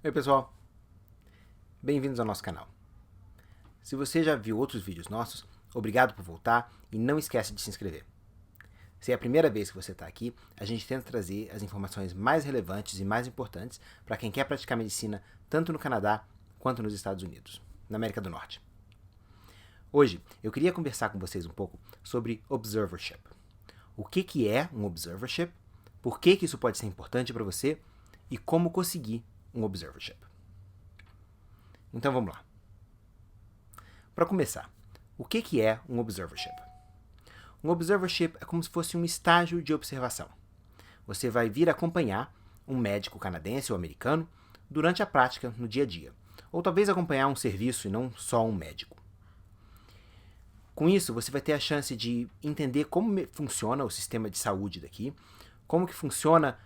Oi pessoal, bem-vindos ao nosso canal. Se você já viu outros vídeos nossos, obrigado por voltar e não esquece de se inscrever. Se é a primeira vez que você está aqui, a gente tenta trazer as informações mais relevantes e mais importantes para quem quer praticar medicina tanto no Canadá quanto nos Estados Unidos, na América do Norte. Hoje eu queria conversar com vocês um pouco sobre observership. O que é um observership, por que isso pode ser importante para você e como conseguir um observership. Então vamos lá. Para começar, o que é um observership? Um observership é como se fosse um estágio de observação. Você vai vir acompanhar um médico canadense ou americano durante a prática no dia a dia, ou talvez acompanhar um serviço e não só um médico. Com isso, você vai ter a chance de entender como funciona o sistema de saúde daqui, como que funciona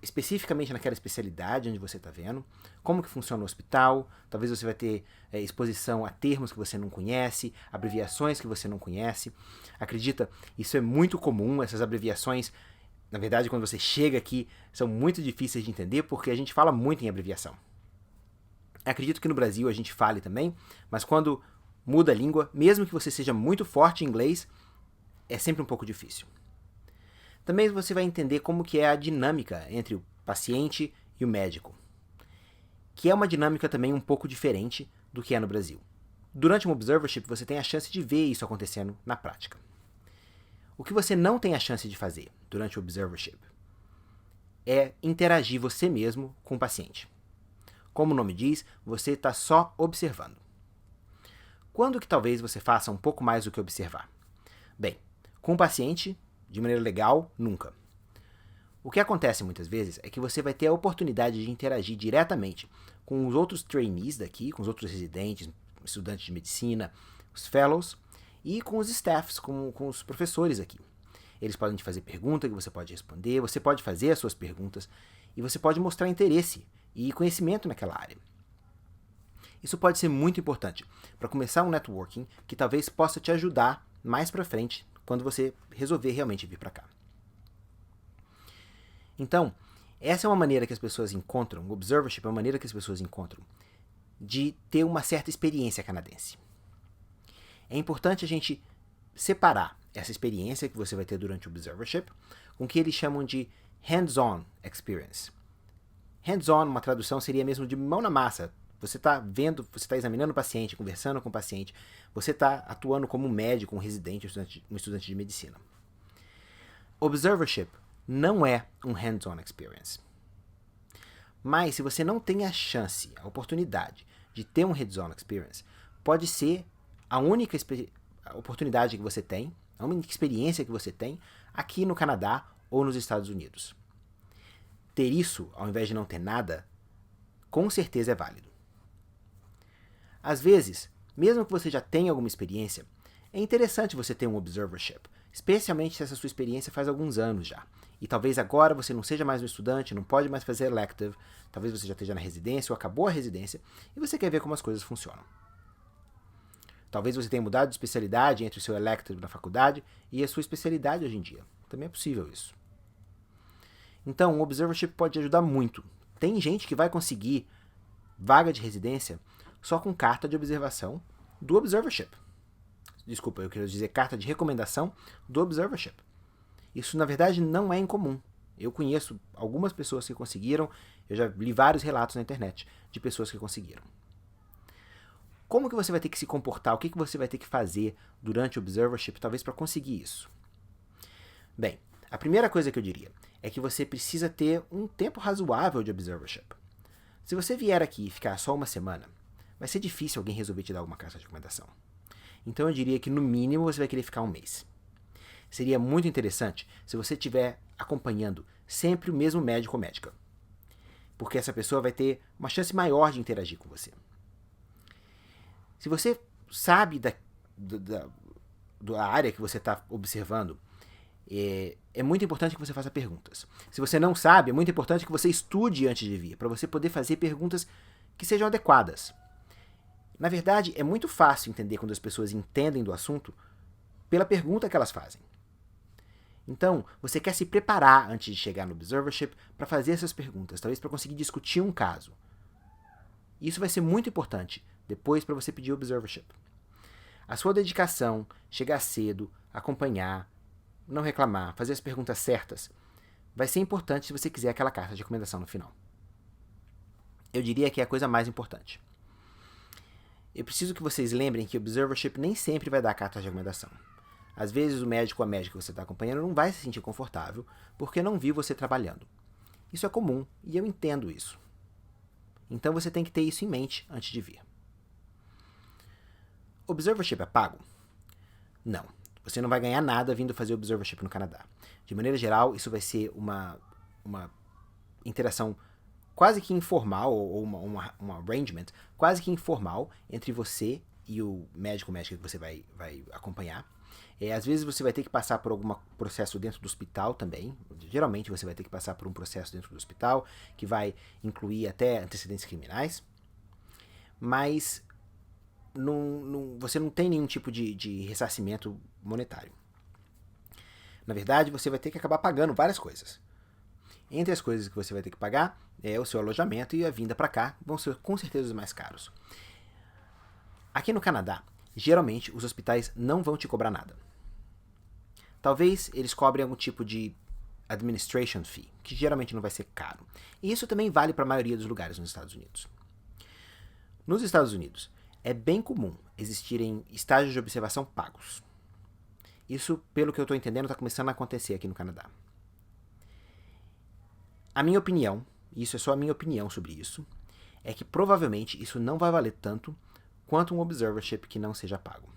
especificamente naquela especialidade onde você está vendo, como que funciona o hospital, talvez você vai ter exposição a termos que você não conhece, abreviações que você não conhece. Acredita, isso é muito comum, essas abreviações, na verdade, quando você chega aqui, são muito difíceis de entender porque a gente fala muito em abreviação. Acredito que no Brasil a gente fale também, mas quando muda a língua, mesmo que você seja muito forte em inglês, é sempre um pouco difícil. Também você vai entender como que é a dinâmica entre o paciente e o médico, que é uma dinâmica também um pouco diferente do que é no Brasil. Durante um observership, você tem a chance de ver isso acontecendo na prática. O que você não tem a chance de fazer durante o observership é interagir você mesmo com o paciente. Como o nome diz, você está só observando. Quando que talvez você faça um pouco mais do que observar? Bem, com o paciente, de maneira legal, nunca. O que acontece muitas vezes é que você vai ter a oportunidade de interagir diretamente com os outros trainees daqui, com os outros residentes, estudantes de medicina, os fellows, e com os staffs, com os professores aqui. Eles podem te fazer perguntas que você pode responder, você pode fazer as suas perguntas, e você pode mostrar interesse e conhecimento naquela área. Isso pode ser muito importante para começar um networking que talvez possa te ajudar mais para frente quando você resolver realmente vir para cá. Então, essa é uma maneira que as pessoas encontram, o observership é uma maneira que as pessoas encontram de ter uma certa experiência canadense. É importante a gente separar essa experiência que você vai ter durante o observership com o que eles chamam de hands-on experience. Hands-on, uma tradução seria mesmo de mão na massa. Você está vendo, você está examinando o paciente, conversando com o paciente, você está atuando como um médico, um residente, um estudante de medicina. Observership não é um hands-on experience. Mas se você não tem a chance, a oportunidade de ter um hands-on experience, pode ser a única oportunidade que você tem, a única experiência que você tem aqui no Canadá ou nos Estados Unidos. Ter isso, ao invés de não ter nada, com certeza é válido. Às vezes, mesmo que você já tenha alguma experiência, é interessante você ter um observership, especialmente se essa sua experiência faz alguns anos já. E talvez agora você não seja mais um estudante, não pode mais fazer elective, talvez você já esteja na residência ou acabou a residência e você quer ver como as coisas funcionam. Talvez você tenha mudado de especialidade entre o seu elective na faculdade e a sua especialidade hoje em dia. Também é possível isso. Então, o observership pode ajudar muito. Tem gente que vai conseguir vaga de residência só com carta de observação do observership. Desculpa, eu quero dizer carta de recomendação do observership. Isso, na verdade, não é incomum. Eu conheço algumas pessoas que conseguiram, eu já li vários relatos na internet de pessoas que conseguiram. Como que você vai ter que se comportar? O que você vai ter que fazer durante o observership, talvez, para conseguir isso? Bem, a primeira coisa que eu diria é que você precisa ter um tempo razoável de observership. Se você vier aqui e ficar só uma semana, vai ser difícil alguém resolver te dar alguma carta de recomendação. Então eu diria que no mínimo você vai querer ficar um mês. Seria muito interessante se você estiver acompanhando sempre o mesmo médico ou médica, porque essa pessoa vai ter uma chance maior de interagir com você. Se você sabe da área que você está observando, é muito importante que você faça perguntas. Se você não sabe, é muito importante que você estude antes de vir, para você poder fazer perguntas que sejam adequadas. Na verdade, é muito fácil entender quando as pessoas entendem do assunto pela pergunta que elas fazem. Então, você quer se preparar antes de chegar no observership para fazer essas perguntas, talvez para conseguir discutir um caso. E isso vai ser muito importante depois para você pedir observership. A sua dedicação, chegar cedo, acompanhar, não reclamar, fazer as perguntas certas, vai ser importante se você quiser aquela carta de recomendação no final. Eu diria que é a coisa mais importante. Eu preciso que vocês lembrem que o observership nem sempre vai dar carta de recomendação. Às vezes o médico ou a médica que você está acompanhando não vai se sentir confortável porque não viu você trabalhando. Isso é comum e eu entendo isso. Então você tem que ter isso em mente antes de vir. Observership é pago? Não. Você não vai ganhar nada vindo fazer observership no Canadá. De maneira geral, isso vai ser uma interação quase que informal, ou um arrangement quase que informal entre você e o médico ou médica que você vai acompanhar. Às vezes você vai ter que passar por algum processo dentro do hospital também. Geralmente você vai ter que passar por um processo dentro do hospital, que vai incluir até antecedentes criminais. Mas você não tem nenhum tipo de ressarcimento monetário. Na verdade, você vai ter que acabar pagando várias coisas. Entre as coisas que você vai ter que pagar é o seu alojamento, e a vinda para cá vão ser com certeza os mais caros. Aqui no Canadá, geralmente os hospitais não vão te cobrar nada. Talvez eles cobrem algum tipo de administration fee, que geralmente não vai ser caro. E isso também vale para a maioria dos lugares nos Estados Unidos. Nos Estados Unidos, é bem comum existirem estágios de observação pagos. Isso, pelo que eu estou entendendo, está começando a acontecer aqui no Canadá. A minha opinião, e isso é só a minha opinião sobre isso, é que provavelmente isso não vai valer tanto quanto um observership que não seja pago.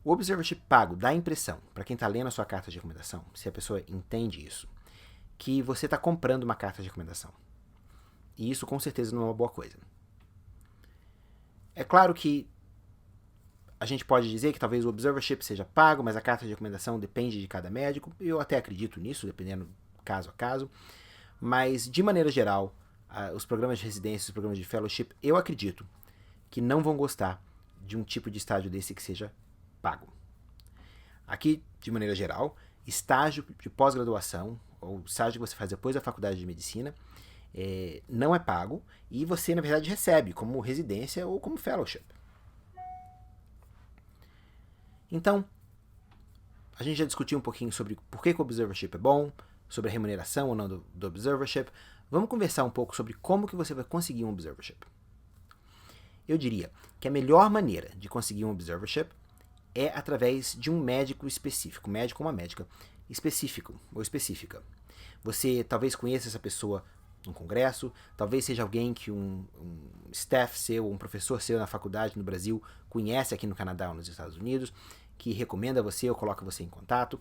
O observership pago dá a impressão, para quem está lendo a sua carta de recomendação, se a pessoa entende isso, que você está comprando uma carta de recomendação. E isso com certeza não é uma boa coisa. É claro que a gente pode dizer que talvez o observership seja pago, mas a carta de recomendação depende de cada médico. Eu até acredito nisso, dependendo caso a caso. Mas, de maneira geral, os programas de residência, os programas de fellowship, eu acredito que não vão gostar de um tipo de estágio desse que seja pago. Aqui, de maneira geral, estágio de pós-graduação, ou estágio que você faz depois da faculdade de medicina, não é pago, e você, na verdade, recebe como residência ou como fellowship. Então, a gente já discutiu um pouquinho sobre por que o observership é bom, sobre a remuneração ou não do observership. Vamos conversar um pouco sobre como que você vai conseguir um observership. Eu diria que a melhor maneira de conseguir um observership é através de um médico específico, médico ou uma médica específico ou específica. Você talvez conheça essa pessoa num congresso, talvez seja alguém que um staff seu, um professor seu na faculdade no Brasil conhece aqui no Canadá ou nos Estados Unidos, que recomenda você ou coloca você em contato,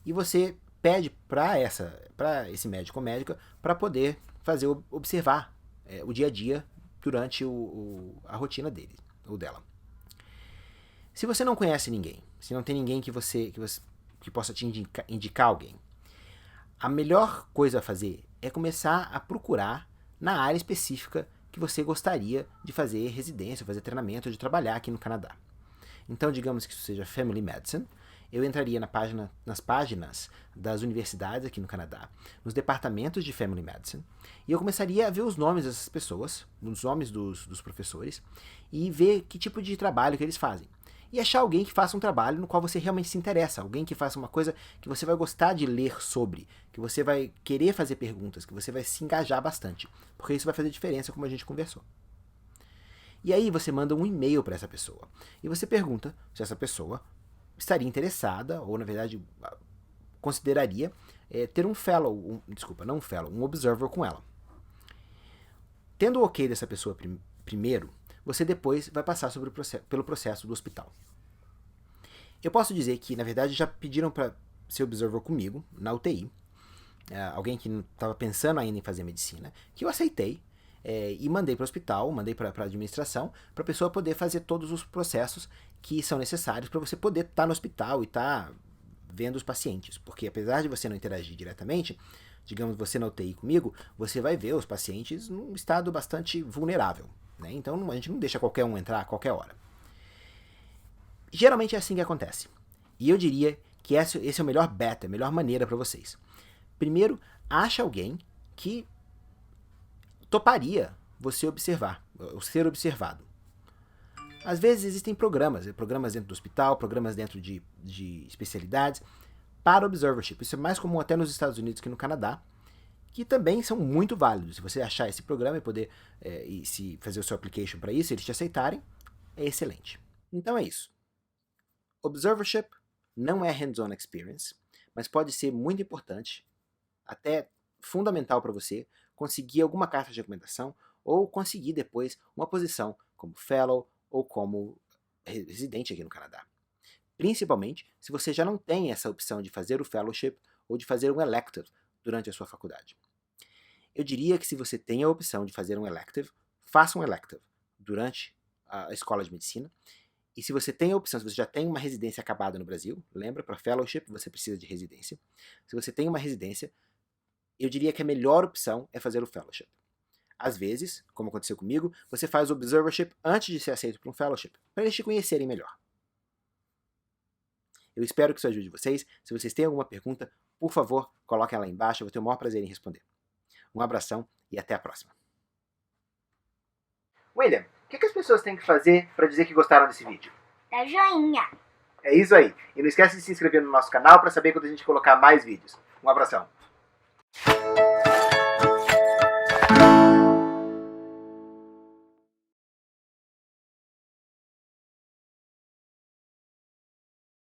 e você pede para esse médico ou médica para poder observar o dia a dia durante a rotina dele ou dela. Se você não conhece ninguém, se não tem ninguém que possa te indicar alguém, a melhor coisa a fazer é começar a procurar na área específica que você gostaria de fazer residência, fazer treinamento, de trabalhar aqui no Canadá. Então, digamos que isso seja Family Medicine, eu entraria nas páginas das universidades aqui no Canadá, nos departamentos de Family Medicine, e eu começaria a ver os nomes dessas pessoas, os nomes dos professores, e ver que tipo de trabalho que eles fazem. E achar alguém que faça um trabalho no qual você realmente se interessa, alguém que faça uma coisa que você vai gostar de ler sobre, que você vai querer fazer perguntas, que você vai se engajar bastante, porque isso vai fazer diferença, como a gente conversou. E aí você manda um e-mail para essa pessoa, e você pergunta se essa pessoa estaria interessada, ou na verdade consideraria ter um fellow, um observer com ela. Tendo o ok dessa pessoa primeiro, você depois vai passar pelo processo do hospital. Eu posso dizer que, na verdade, já pediram para ser observer comigo, na UTI, alguém que não estava pensando ainda em fazer medicina, que eu aceitei e mandei para o hospital, mandei para a administração, para a pessoa poder fazer todos os processos que são necessários para você poder estar no hospital e estar vendo os pacientes. Porque apesar de você não interagir diretamente, digamos você na UTI comigo, você vai ver os pacientes num estado bastante vulnerável. Né? Então a gente não deixa qualquer um entrar a qualquer hora. Geralmente é assim que acontece. E eu diria que esse é o melhor beta, a melhor maneira para vocês. Primeiro, acha alguém que toparia você observar, ou ser observado. Às vezes existem programas dentro do hospital, programas dentro de especialidades para observership. Isso é mais comum até nos Estados Unidos que no Canadá, que também são muito válidos. Se você achar esse programa e poder e se fazer o seu application para isso, eles te aceitarem, é excelente. Então é isso. Observership não é hands-on experience, mas pode ser muito importante, até fundamental para você, conseguir alguma carta de recomendação ou conseguir depois uma posição como fellow ou como residente aqui no Canadá. Principalmente se você já não tem essa opção de fazer o fellowship ou de fazer um elective durante a sua faculdade. Eu diria que se você tem a opção de fazer um elective, faça um elective durante a escola de medicina. E se você tem a opção, se você já tem uma residência acabada no Brasil, lembra, para fellowship você precisa de residência. Se você tem uma residência, eu diria que a melhor opção é fazer o fellowship. Às vezes, como aconteceu comigo, você faz o observership antes de ser aceito para um fellowship, para eles te conhecerem melhor. Eu espero que isso ajude vocês. Se vocês têm alguma pergunta, por favor, coloquem ela aí embaixo, eu vou ter o maior prazer em responder. Um abração e até a próxima. William, o que as pessoas têm que fazer para dizer que gostaram desse vídeo? Dá joinha. É isso aí. E não esquece de se inscrever no nosso canal para saber quando a gente colocar mais vídeos. Um abração.